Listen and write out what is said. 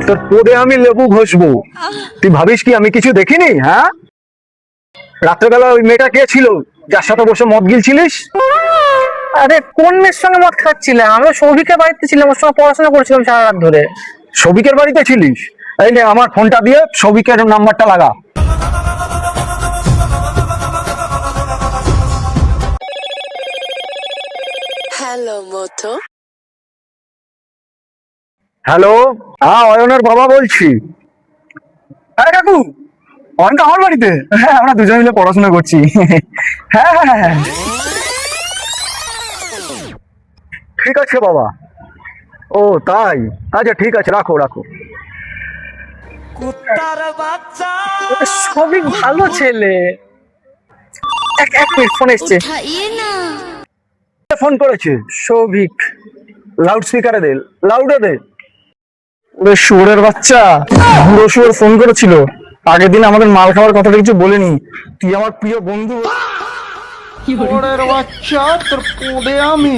তোর পদে আমি লেবু ঘষবো। তুই ভাবিস কি আমি কিছু দেখিনি? হ্যাঁ, রাত্রেবেলা ওই মেয়েটা কে ছিল যার সাথে বসে মদ গিলছিলিস? আরে কোন মেয়ের সঙ্গে মদ খাচ্ছিলাম? আমি সৌভিকের বাড়িতে ছিলাম, ওর সঙ্গে পড়াশোনা করছিলাম সারা রাত ধরে। সৌভিকের বাড়িতে ছিলিস? এই নে আমার ফোনটা দিয়ে সৌভিকের নাম্বারটা লাগা। হ্যালো মতো। হ্যালো, হ্যাঁ অয়নের বাবা বলছি। হ্যাঁ কাকু, অয়ন তো আমার বাড়িতে। হ্যাঁ, আমরা দুজন মিলে পড়াশোনা করছি। হ্যাঁ হ্যাঁ হ্যাঁ, ঠিক আছে বাবা। ও তাই, আচ্ছা ঠিক আছে, রাখো রাখো। সৌভিক ভালো ছেলে। এক এক মিনিট, ফোন এসছে। ফোন করেছে? সৌভিক। লাউড স্পিকারে দে, লাউডে দে। ওরে শুয়োরের বাচ্চা, বুড়ো শুয়োর ফোন করেছিল। আগের দিন আমাদের মাল খাওয়ার কথাটা কিছু বলেনি। তুই আমার প্রিয় বন্ধু। বাচ্চা তোর পদে আমি